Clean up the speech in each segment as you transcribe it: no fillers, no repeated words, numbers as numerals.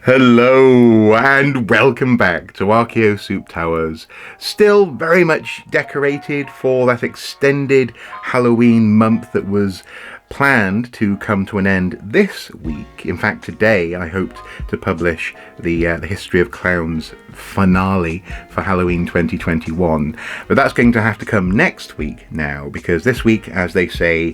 Hello and welcome back to Archaeosoup Towers. Still very much decorated for that extended Halloween month that was planned to come to an end this week. In fact, today I hoped to publish the History of Clowns finale for Halloween 2021. But that's going to have to come next week now, because this week, as they say,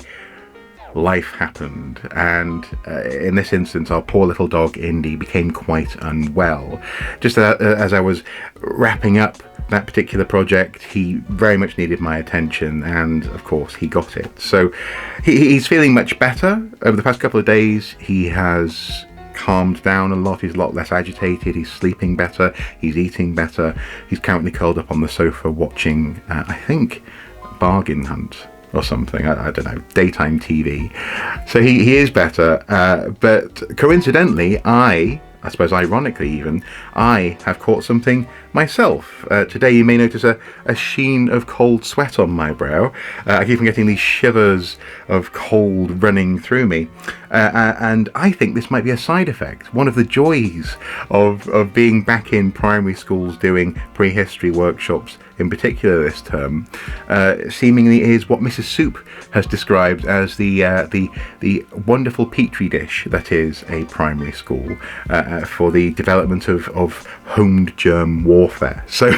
life happened, and in this instance our poor little dog Indy became quite unwell. Just as I was wrapping up that particular project, he very much needed my attention, and of course he got it. So he's feeling much better over the past couple of days. He has calmed down a lot. He's a lot less agitated. He's sleeping better. He's eating better. He's currently curled up on the sofa watching I think Bargain Hunt or something, I don't know, daytime TV. So he is better, but coincidentally, I suppose ironically even, I have caught something myself. Today you may notice a sheen of cold sweat on my brow. I keep on getting these shivers of cold running through me, and I think this might be a side effect. One of the joys of being back in primary schools doing prehistory workshops in particular this term, seemingly is what Mrs. Soup has described as the wonderful petri dish that is a primary school for the development of homed germ warfare. So,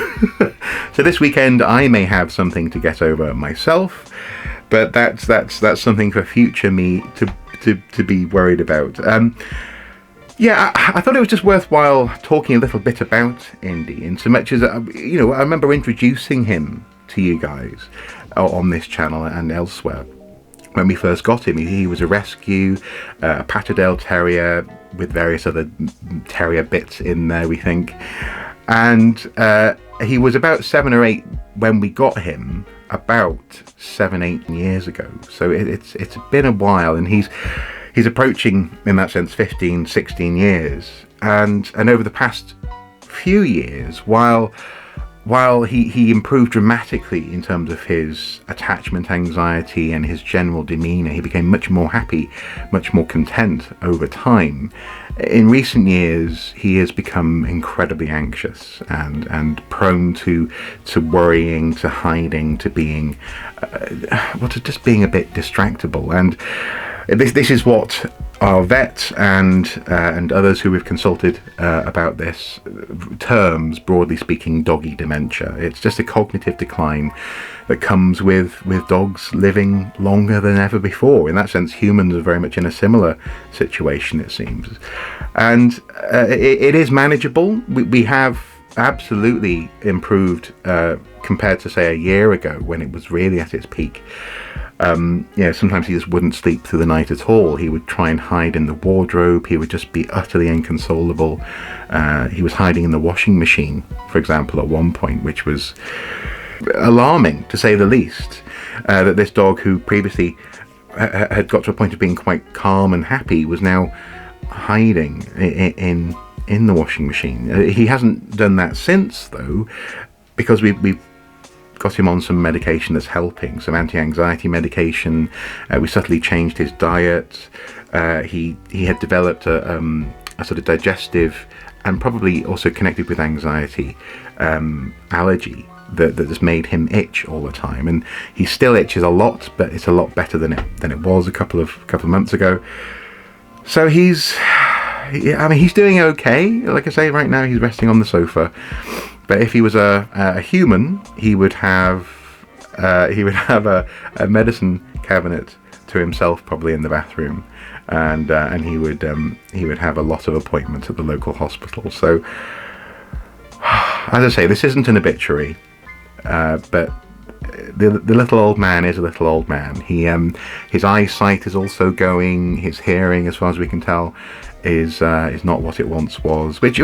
so this weekend I may have something to get over myself, but that's something for future me to be worried about. Yeah, I thought it was just worthwhile talking a little bit about Indy, in so much as, I remember introducing him to you guys on this channel and elsewhere. When we first got him, he was a rescue, a Patterdale Terrier with various other terrier bits in there, we think. And he was about 7 or 8 when we got him, about 7-8 years ago. So it's been a while, and he's approaching, in that sense, 15-16 years. And over the past few years, while he improved dramatically in terms of his attachment anxiety and his general demeanour, he became much more happy, much more content over time. In recent years, he has become incredibly anxious and prone to worrying, to hiding, to being, to just being a bit distractible. And this is what our vet and others who we've consulted about this terms, broadly speaking, doggy dementia. It's just a cognitive decline that comes with dogs living longer than ever before. In that sense, humans are very much in a similar situation, it seems. And it is manageable. We have absolutely improved compared to, say, a year ago when it was really at its peak. Sometimes he just wouldn't sleep through the night at all. He would try and hide in the wardrobe. He would just be utterly inconsolable. He was hiding in the washing machine, for example, at one point, which was alarming, to say the least. That this dog, who previously had got to a point of being quite calm and happy, was now hiding in the washing machine. He hasn't done that since, though, because we've got him on some medication that's helping, some anti-anxiety medication. We subtly changed his diet. He had developed a sort of digestive and probably also connected with anxiety allergy that has made him itch all the time, and he still itches a lot, but it's a lot better than it was a couple of months ago. So he's doing okay. Like I say, right now he's resting on the sofa. But if he was a human, he would have a medicine cabinet to himself, probably in the bathroom, and he would have a lot of appointments at the local hospital. So, as I say, this isn't an obituary, but the little old man is a little old man. His eyesight is also going. His hearing, as far as we can tell, is not what it once was, which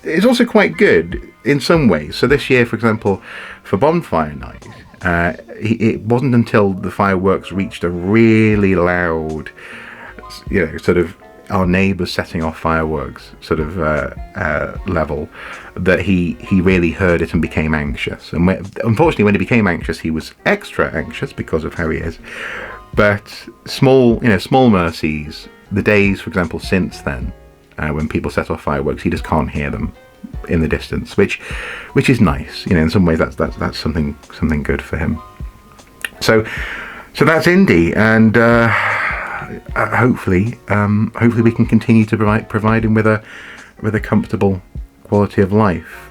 is also quite good in some ways. So this year, for example, for bonfire night, it wasn't until the fireworks reached a really loud, sort of our neighbours setting off fireworks sort of level, that he really heard it and became anxious. And unfortunately, when he became anxious, he was extra anxious because of how he is. But small mercies. The days, for example, since then, when people set off fireworks. He just can't hear them in the distance, which is nice. You know, in some ways that's something good for him. So that's Indy, and hopefully we can continue to provide him with a comfortable quality of life,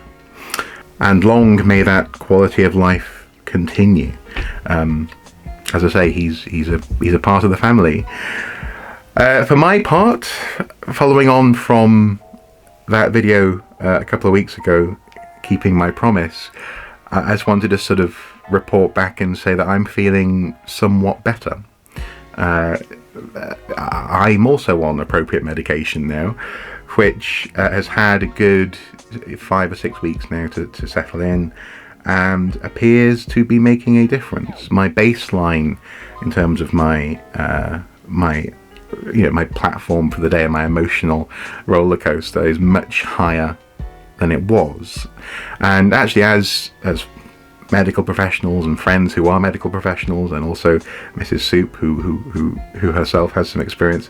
and long may that quality of life continue. As I say, he's a part of the family. For my part, following on from that video a couple of weeks ago, keeping my promise, I just wanted to sort of report back and say that I'm feeling somewhat better. I'm also on appropriate medication now, which has had a good 5 or 6 weeks now to settle in, and appears to be making a difference. My baseline in terms of my platform for the day and my emotional roller coaster is much higher than it was. And actually, as medical professionals and friends who are medical professionals, and also Mrs. Soup, who herself has some experience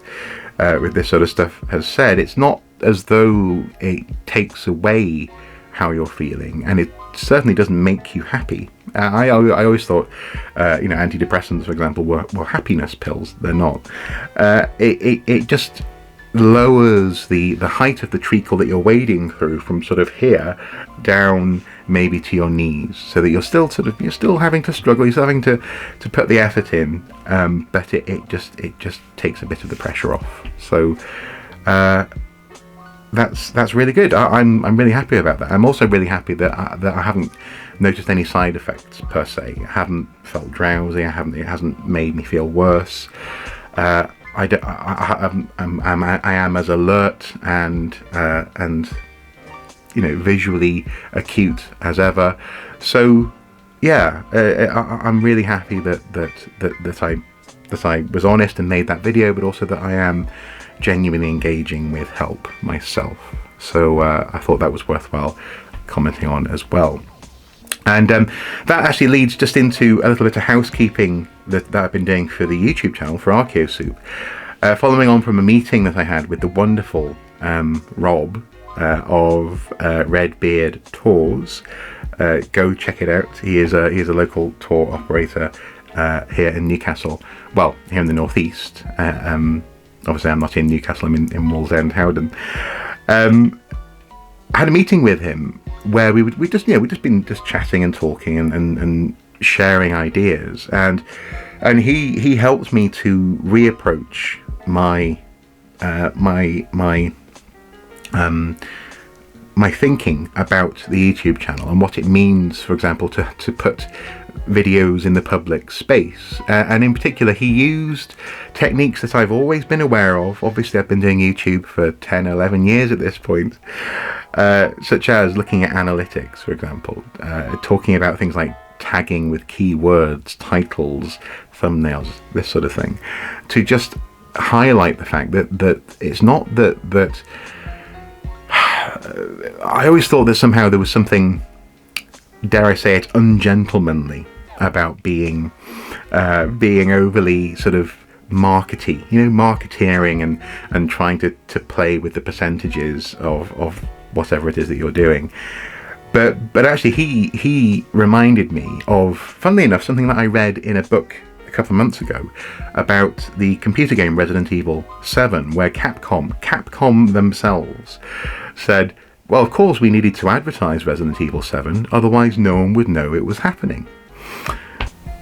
with this sort of stuff, has said, it's not as though it takes away how you're feeling, and it certainly doesn't make you happy. I always thought, antidepressants, for example, were happiness pills. They're not. It just lowers the height of the treacle that you're wading through from sort of here down maybe to your knees, so that you're still having to struggle, you're still having to put the effort in, but it just takes a bit of the pressure off. So that's really good. I'm really happy about that. I'm also really happy that I haven't noticed any side effects per se. I haven't felt drowsy. It hasn't made me feel worse. I am as alert and visually acute as ever. So yeah, I'm really happy that I was honest and made that video, but also that I am genuinely engaging with help myself. So I thought that was worthwhile commenting on as well. And that actually leads just into a little bit of housekeeping that I've been doing for the YouTube channel for Archaeosoup. Following on from a meeting that I had with the wonderful Rob of Redbeard Tours. Go check it out. He is a local tour operator here in Newcastle. Well, here in the northeast. Obviously, I'm not in Newcastle. I'm in Wallsend, Howden. I had a meeting with him where we just been chatting and talking and sharing ideas, and he helped me to reapproach my thinking about the YouTube channel and what it means, for example, to put videos in the public space, and in particular he used techniques that I've always been aware of. Obviously, I've been doing YouTube for 10-11 years at this point, such as looking at analytics, for example, talking about things like tagging with keywords, titles, thumbnails, this sort of thing, to just highlight the fact that it's not that I always thought that somehow there was something, dare I say it, ungentlemanly about being overly sort of marketing and trying to play with the percentages of whatever it is that you're doing. But actually he reminded me of, funnily enough, something that I read in a book a couple of months ago about the computer game Resident Evil 7, where Capcom themselves said, well, of course we needed to advertise Resident Evil 7, otherwise no one would know it was happening.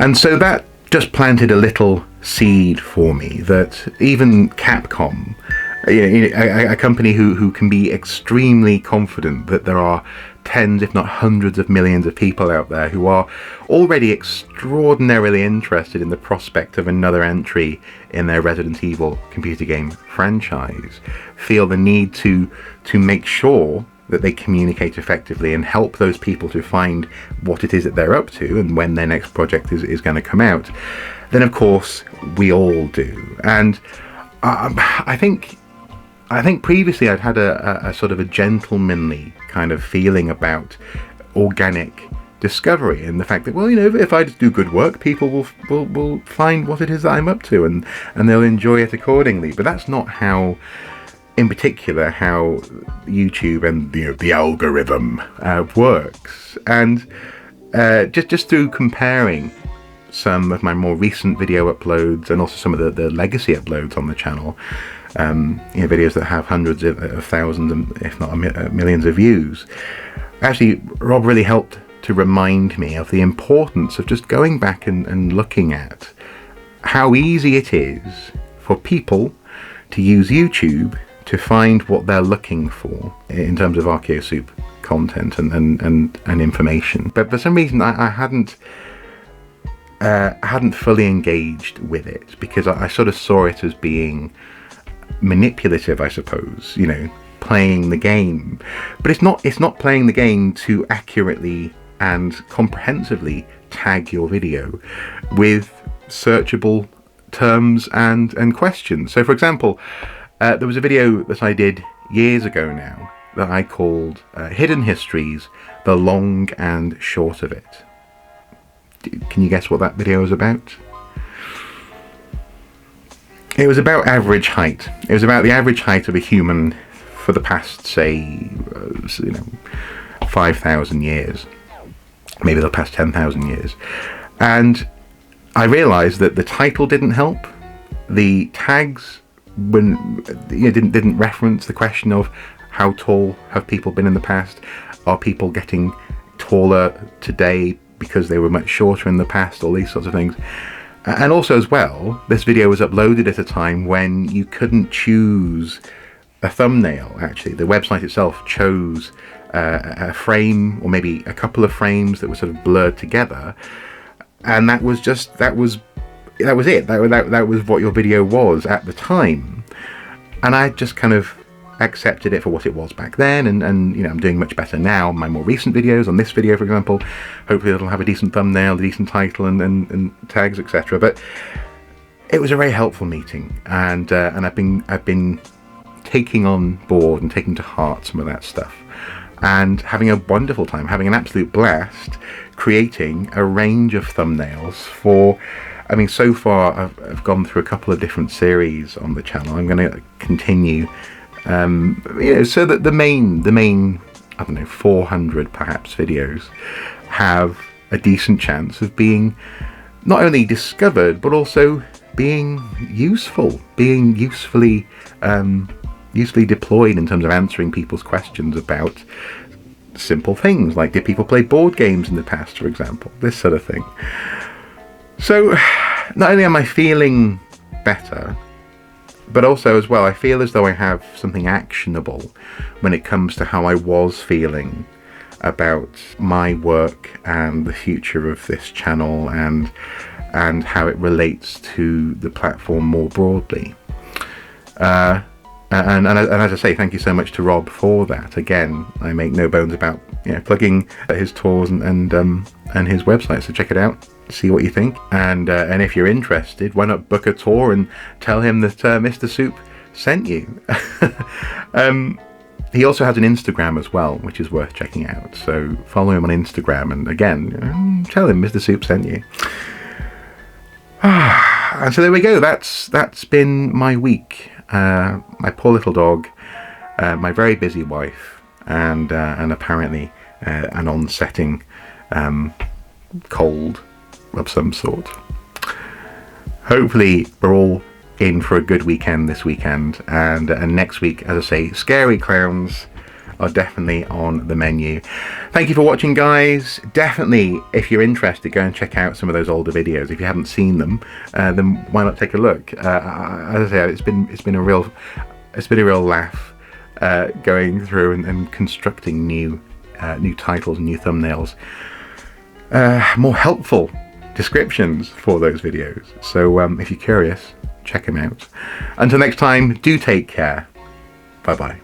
And so that just planted a little seed for me that even Capcom, a company who can be extremely confident that there are tens, if not hundreds of millions of people out there who are already extraordinarily interested in the prospect of another entry in their Resident Evil computer game franchise, feel the need to make sure that they communicate effectively and help those people to find what it is that they're up to and when their next project is going to come out, then of course we all do. And I think previously I'd had a sort of a gentlemanly kind of feeling about organic discovery, and the fact that, well, if I just do good work, people will find what it is that I'm up to, and they'll enjoy it accordingly. But that's not how in particular how YouTube and the algorithm works, and just through comparing some of my more recent video uploads and also some of the legacy uploads on the channel, videos that have hundreds of thousands and if not millions of views. Actually, Rob really helped to remind me of the importance of just going back and looking at how easy it is for people to use YouTube to find what they're looking for in terms of Archaeosoup content and information. But for some reason I hadn't fully engaged with it, because I sort of saw it as being manipulative, I suppose, playing the game. But it's not playing the game to accurately and comprehensively tag your video with searchable terms and questions. So for example, there was a video that I did years ago now that I called Hidden Histories, the Long and Short of It. Can you guess what that video was about? It was about average height. It was about the average height of a human for the past, say, 5,000 years. Maybe the past 10,000 years. And I realized that the title didn't help. The tags didn't reference the question of how tall have people been in the past. Are people getting taller today because they were much shorter in the past? All these sorts of things. And also as well, this video was uploaded at a time when you couldn't choose a thumbnail. Actually, the website itself chose a frame or maybe a couple of frames that were sort of blurred together, and that was it. That was what your video was at the time. And I just kind of accepted it for what it was back then, and I'm doing much better now. My more recent videos, on this video for example, hopefully it'll have a decent thumbnail, a decent title and tags, etc. But it was a very helpful meeting, and I've been taking on board and taking to heart some of that stuff, and having a wonderful time, having an absolute blast creating a range of thumbnails for, so far I've gone through a couple of different series on the channel. I'm going to continue, so that the main, I don't know, 400 perhaps videos have a decent chance of being not only discovered, but also being useful, being usefully deployed in terms of answering people's questions about simple things like, did people play board games in the past, for example, this sort of thing. So not only am I feeling better, but also as well I feel as though I have something actionable when it comes to how I was feeling about my work and the future of this channel, and how it relates to the platform more broadly. And as I say, thank you so much to Rob for that. Again, I make no bones about plugging his tours and his website, so check it out, see what you think, and if you're interested, why not book a tour and tell him that Mr. Soup sent you. He also has an Instagram as well, which is worth checking out, so follow him on Instagram, and again, tell him Mr. Soup sent you. And so there we go, that's been my week. My poor little dog, my very busy wife, and apparently an onsetting cold of some sort. Hopefully we're all in for a good weekend this weekend, and next week, as I say, scary clowns are definitely on the menu. Thank you for watching, guys. Definitely, if you're interested, go and check out some of those older videos. If you haven't seen them, then why not take a look? As I say, it's been a real laugh going through and constructing new titles and new thumbnails, more helpful descriptions for those videos. So if you're curious, check them out. Until next time, do take care. Bye bye.